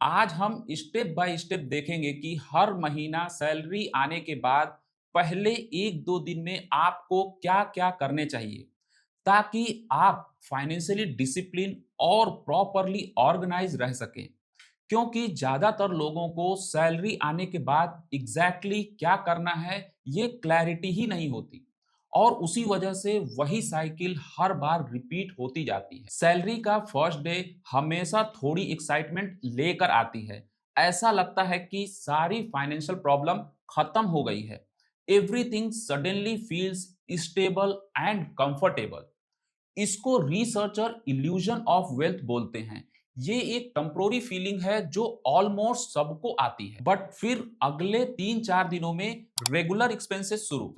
आज हम step by step देखेंगे कि हर महीना सैलरी आने के बाद पहले 1-2 दिन में आपको क्या-क्या करने चाहिए, ताकि आप फाइनेंशियली डिसिप्लिन और प्रॉपर्ली ऑर्गेनाइज रह सकें। क्योंकि ज़्यादातर लोगों को सैलरी आने के बाद एग्ज़ैक्टली क्या करना है, ये क्लैरिटी ही नहीं होती और उसी वजह से वही साइकिल हर बार रिपीट होती जाती है। सैलरी का फर्स्ट डे हमेशा थोड़ी एक्साइटमेंट लेकर आती है। ऐसा लगता है कि सारी फाइनेंशियल प्रॉब्लम खत्म हो गई है। Everything suddenly feels stable and comfortable. इसको रिसर्चर इल्यूजन ऑफ वेल्थ बोलते हैं। ये एक टेम्पोररी फीलिंग है जो ऑलमोस्ट सबको आती है, बट फिर अगले 3-4 दिनों में रेगुलर एक्सपेंसेस शुरू।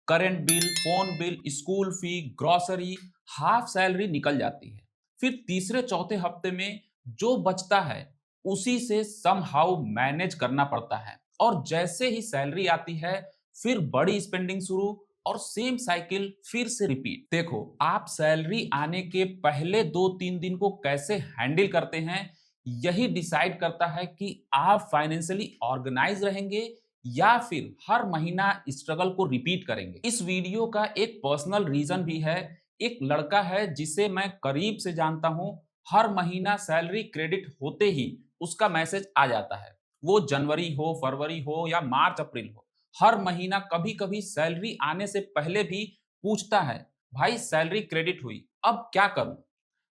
Current bill, phone bill, school fee, grocery, half salary निकल जाती है। फिर तीसरे चौथे हफ्ते में जो बचता है उसी से समहाउ मैनेज करना पड़ता है और जैसे ही सैलरी आती है फिर बड़ी स्पेंडिंग शुरू और सेम साइकिल फिर से रिपीट। देखो, आप सैलरी आने के पहले 2-3 दिन को कैसे हैंडल करते हैं, यही डिसाइड करता है कि आप फाइनेंशियली ऑर्गेनाइज रहेंगे या फिर हर महीना स्ट्रगल को रिपीट करेंगे। इस वीडियो का एक पर्सनल रीजन भी है। एक लड़का है जिसे मैं करीब से जानता हूं। हर महीना सैलरी क्रेडिट होते ही उसका मैसेज आ जाता है। वो जनवरी हो, फरवरी हो या मार्च अप्रैल हो, हर महीना कभी कभी सैलरी आने से पहले भी पूछता है, भाई सैलरी क्रेडिट हुई, अब क्या करूं।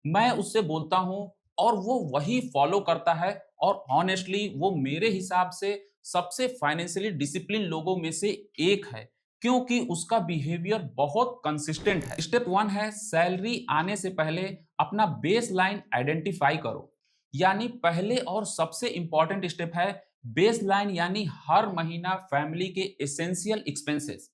मैं उससे बोलता हूँ और वो वही फॉलो करता है और ऑनेस्टली वो मेरे हिसाब से सबसे फाइनेंशियली डिसिप्लिन लोगों में से एक है, क्योंकि उसका बिहेवियर बहुत कंसिस्टेंट है। स्टेप 1 है सैलरी आने से पहले अपना बेस लाइन आइडेंटिफाई करो। यानी पहले और सबसे इंपॉर्टेंट स्टेप है बेस लाइन, यानी हर महीना फैमिली के एसेंशियल एक्सपेंसेस।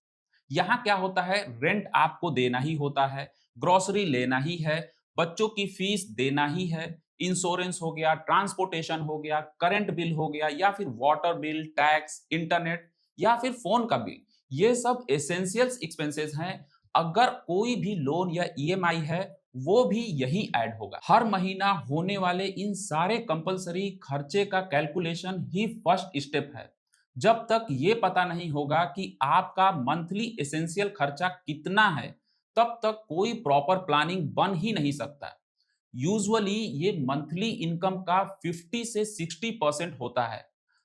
यहाँ क्या होता है, रेंट आपको देना ही होता है, ग्रोसरी लेना ही है, बच्चों की फीस देना ही है, इंश्योरेंस हो गया, ट्रांसपोर्टेशन हो गया, करंट बिल हो गया या फिर वाटर बिल, टैक्स, इंटरनेट या फिर फोन का बिल। ये सब एसेंशियल्स एक्सपेंसेस हैं। अगर कोई भी लोन या ईएमआई है वो भी यही ऐड होगा। हर महीना होने वाले इन सारे कंपलसरी खर्चे का कैलकुलेशन ही फर्स्ट स्टेप है। जब तक ये पता नहीं होगा कि आपका मंथली एसेंशियल खर्चा कितना है, तब तक कोई प्रॉपर प्लानिंग बन ही नहीं सकता। यूजुअली ये मंथली इनकम का 50 से 60% होता है।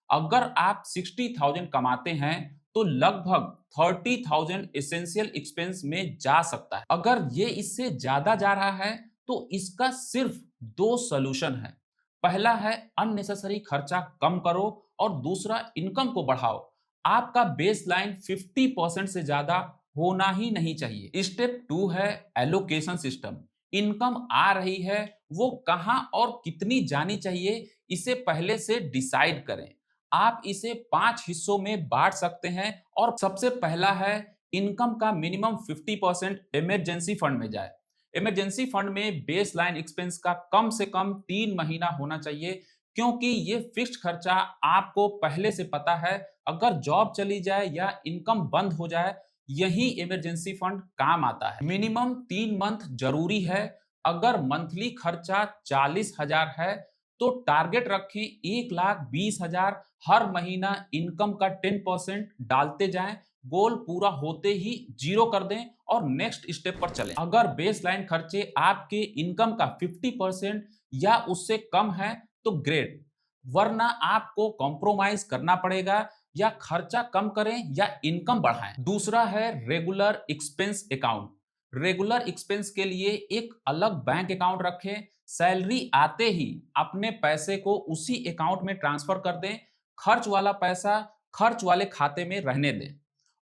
अगर आप 60,000 कमाते हैं तो लगभग 30,000 एसेंशियल एक्सपेंस में जा सकता है। अगर ये इससे ज्यादा जा रहा है तो इसका सिर्फ दो सॉल्यूशन है। पहला है अननेसेसरी खर्चा कम करो और दूसरा इनकम को बढ़ाओ। आपका बेस लाइन 50% से ज्यादा होना ही नहीं चाहिए। स्टेप 2 है एलोकेशन सिस्टम। इनकम आ रही है, वो कहाँ और कितनी जानी चाहिए, इसे पहले से डिसाइड करें। आप इसे 5 हिस्सों में बांट सकते हैं और सबसे पहला है इनकम का मिनिमम 50% इमरजेंसी फंड में जाए। इमरजेंसी फंड में बेस लाइन एक्सपेंस का कम से कम 3 महीना होना चाहिए, क्योंकि ये फिक्स्ड खर्चा आपको पहले से पता है। अगर जॉब चली जाए या इनकम बंद हो जाए, यही इमरजेंसी फंड काम आता है। मिनिमम 3 मंथ जरूरी है। अगर मंथली खर्चा 40,000 है तो टारगेट रखें 1,20,000। हर महीना इनकम का 10% डालते जाएं। गोल पूरा होते ही जीरो कर दें और नेक्स्ट स्टेप पर चलें। अगर बेस लाइन खर्चे आपके इनकम का 50% या उससे कम है तो ग्रेट, वरना आपको कॉम्प्रोमाइज करना पड़ेगा। या खर्चा कम करें या इनकम बढ़ाएं। दूसरा है regular expense account. Regular expense के लिए एक अलग बैंक अकाउंट रखें। सैलरी आते ही अपने पैसे को उसी अकाउंट में ट्रांसफर कर दें। खर्च वाला पैसा खर्च वाले खाते में रहने दें।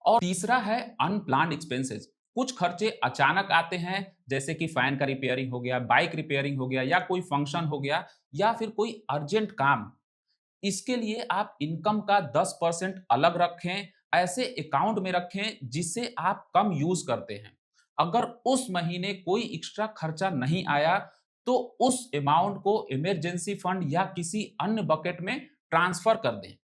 और तीसरा है अनप्लान्ड एक्सपेंसेस। कुछ खर्चे अचानक आते हैं, जैसे कि फैन का रिपेयरिंग हो गया, बाइक रिपेयरिंग हो गया या कोई फंक्शन हो गया या फिर कोई अर्जेंट काम। इसके लिए आप इनकम का 10% अलग रखें। ऐसे अकाउंट में रखें जिसे आप कम यूज करते हैं। अगर उस महीने कोई एक्स्ट्रा खर्चा नहीं आया तो उस अमाउंट को इमरजेंसी फंड या किसी अन्य बकेट में ट्रांसफर कर दें।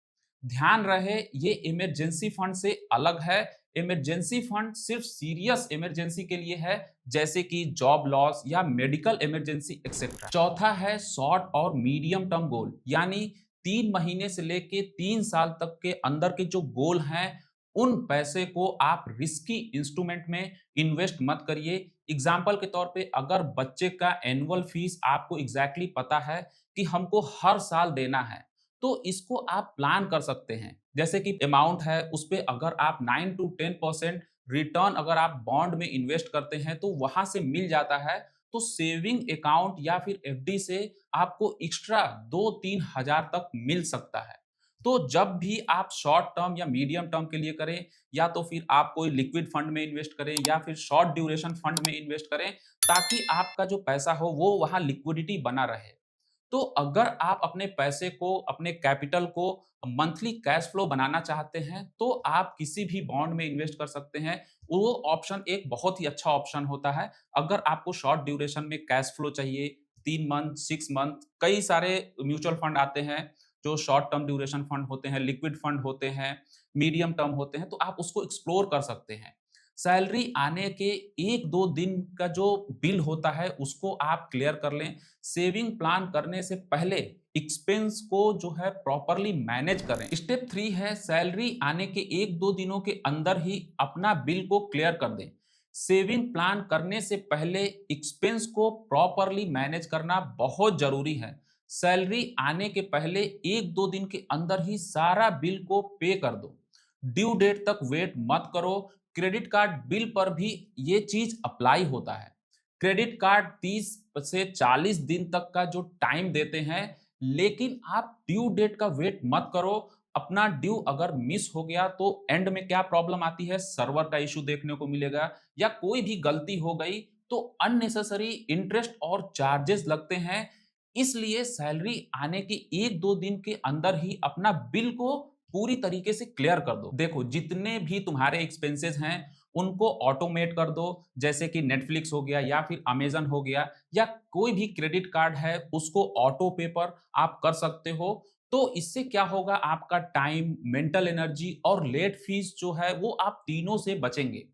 ध्यान रहे ये इमरजेंसी फंड से अलग है। इमरजेंसी फंड सिर्फ सीरियस इमरजेंसी के लिए है, जैसे कि जॉब लॉस या मेडिकल इमरजेंसी एक्सेट्रा। चौथा है शॉर्ट और मीडियम टर्म गोल, यानी 3 महीने से लेके 3 साल तक के अंदर के जो गोल हैं, उन पैसे को आप रिस्की इंस्ट्रूमेंट में इन्वेस्ट मत करिए। एग्जाम्पल के तौर पे अगर बच्चे का एनुअल फीस आपको एग्जैक्टली पता है कि हमको हर साल देना है, तो इसको आप प्लान कर सकते हैं। जैसे कि अमाउंट है उस पे अगर आप 9 टू 10% रिटर्न अगर आप बॉन्ड में इन्वेस्ट करते हैं तो वहां से मिल जाता है। तो सेविंग अकाउंट या फिर एफडी से आपको एक्स्ट्रा 2-3 हजार तक मिल सकता है। तो जब भी आप शॉर्ट टर्म या मीडियम टर्म के लिए करें, या तो फिर आप कोई लिक्विड फंड में इन्वेस्ट करें या फिर शॉर्ट ड्यूरेशन फंड में इन्वेस्ट करें, ताकि आपका जो पैसा हो वो वहां लिक्विडिटी बना रहे। तो अगर आप अपने पैसे को, अपने कैपिटल को मंथली कैश फ्लो बनाना चाहते हैं, तो आप किसी भी बॉन्ड में इन्वेस्ट कर सकते हैं। वो ऑप्शन एक बहुत ही अच्छा ऑप्शन होता है। अगर आपको शॉर्ट ड्यूरेशन में कैश फ्लो चाहिए, 3 मंथ, 6 मंथ, कई सारे म्यूचुअल फंड आते हैं जो शॉर्ट टर्म ड्यूरेशन फंड होते हैं, लिक्विड फंड होते हैं, मीडियम टर्म होते हैं, तो आप उसको एक्सप्लोर कर सकते हैं। सैलरी आने के 1-2 दिन का जो बिल होता है उसको आप क्लियर कर लें। सेविंग प्लान करने से पहले एक्सपेंस को जो है प्रॉपर्ली मैनेज करें। स्टेप 3 है सैलरी आने के 1-2 दिनों के अंदर ही अपना बिल को क्लियर कर दें। सेविंग प्लान करने से पहले एक्सपेंस को प्रॉपर्ली मैनेज करना बहुत जरूरी है। सैलरी आने के पहले 1-2 दिन के अंदर ही सारा बिल को पे कर दो। ड्यू डेट तक वेट मत करो। क्रेडिट कार्ड बिल पर भी ये चीज अप्लाई होता है। क्रेडिट कार्ड 30 से 40 दिन तक का जो टाइम देते हैं, लेकिन आप ड्यू डेट का वेट मत करो। अपना ड्यू अगर मिस हो गया तो एंड में क्या प्रॉब्लम आती है, सर्वर का इशू देखने को मिलेगा, या कोई भी गलती हो गई तो अननेसेसरी इंटरेस्ट और चार्जेस लगते हैं। इसलिए सैलरी आने के 1-2 दिन के अंदर ही अपना बिल को पूरी तरीके से क्लियर कर दो। देखो जितने भी तुम्हारे एक्सपेंसेस हैं उनको ऑटोमेट कर दो, जैसे कि नेटफ्लिक्स हो गया या फिर अमेजन हो गया, या कोई भी क्रेडिट कार्ड है उसको ऑटो पे पर आप कर सकते हो। तो इससे क्या होगा, आपका टाइम, मेंटल एनर्जी और लेट फीस जो है वो आप तीनों से बचेंगे।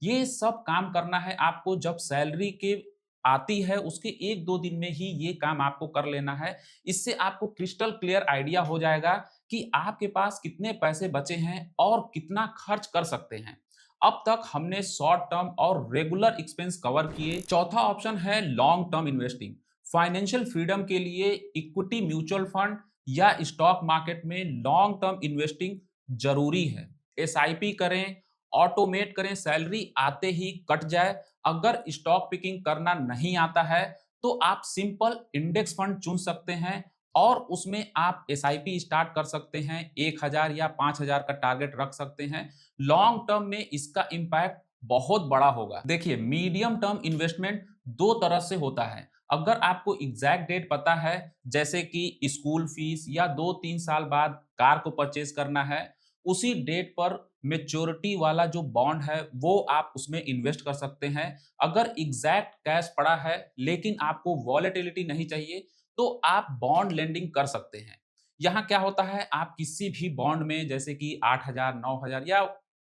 ये सब काम करना है आपको जब सैलरी के आती है उसके 1-2 दिन में ही ये काम आपको कर लेना है। इससे आपको क्रिस्टल क्लियर आइडिया हो जाएगा कि आपके पास कितने पैसे बचे हैं और कितना खर्च कर सकते हैं। अब तक हमने शॉर्ट टर्म और रेगुलर एक्सपेंस कवर किए। चौथा ऑप्शन है long term investing. Financial freedom के लिए इक्विटी म्यूचुअल फंड या स्टॉक मार्केट में लॉन्ग टर्म इन्वेस्टिंग जरूरी है। एसआईपी करें, ऑटोमेट करें, सैलरी आते ही कट जाए। अगर स्टॉक पिकिंग करना नहीं आता है तो आप सिंपल इंडेक्स फंड चुन सकते हैं और उसमें आप एसआईपी स्टार्ट कर सकते हैं। 1000 या 5000 का टारगेट रख सकते हैं। लॉन्ग टर्म में इसका इंपैक्ट बहुत बड़ा होगा। देखिए मीडियम टर्म इन्वेस्टमेंट दो तरह से होता है। अगर आपको एग्जैक्ट डेट पता है, जैसे कि स्कूल फीस या 2-3 साल बाद कार को परचेज करना है, उसी डेट पर मेच्योरिटी वाला जो बॉन्ड है वो आप उसमें इन्वेस्ट कर सकते हैं। अगर एग्जैक्ट कैश पड़ा है लेकिन आपको वॉलेटिलिटी नहीं चाहिए, तो आप बॉन्ड लेंडिंग कर सकते हैं। यहाँ क्या होता है, आप किसी भी बॉन्ड में जैसे कि 8000, 9000 या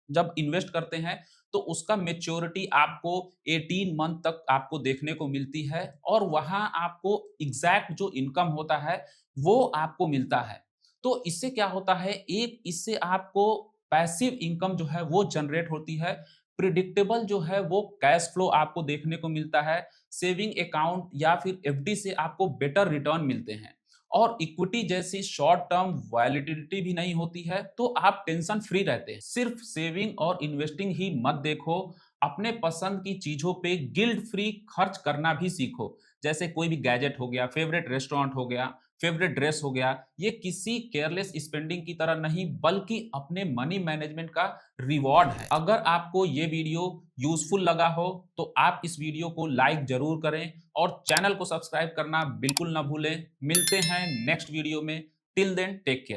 जब इन्वेस्ट करते हैं तो उसका मेच्योरिटी आपको 18 मंथ तक आपको देखने को मिलती है, और वहां आपको एग्जैक्ट जो इनकम होता है वो आपको मिलता है। तो इससे क्या होता है, एक इससे आपको पैसिव इनकम जो है वो जनरेट होती है। प्रिडिक्टेबल जो है वो कैश फ्लो आपको देखने को मिलता है। सेविंग अकाउंट या फिर एफडी से आपको बेटर रिटर्न मिलते हैं, और इक्विटी जैसी शॉर्ट टर्म वॉलेटिलिटी भी नहीं होती है, तो आप टेंशन फ्री रहते हैं। सिर्फ सेविंग और इन्वेस्टिंग ही मत देखो, अपने पसंद की चीजों पे गिल्ट फ्री खर्च करना भी सीखो। जैसे कोई भी गैजेट हो गया, फेवरेट रेस्टोरेंट हो गया, फेवरेट ड्रेस हो गया, ये किसी केयरलेस स्पेंडिंग की तरह नहीं बल्कि अपने मनी मैनेजमेंट का रिवॉर्ड है। अगर आपको ये वीडियो यूजफुल लगा हो तो आप इस वीडियो को लाइक जरूर करें और चैनल को सब्सक्राइब करना बिल्कुल ना भूलें। मिलते हैं नेक्स्ट वीडियो में। Till then take care.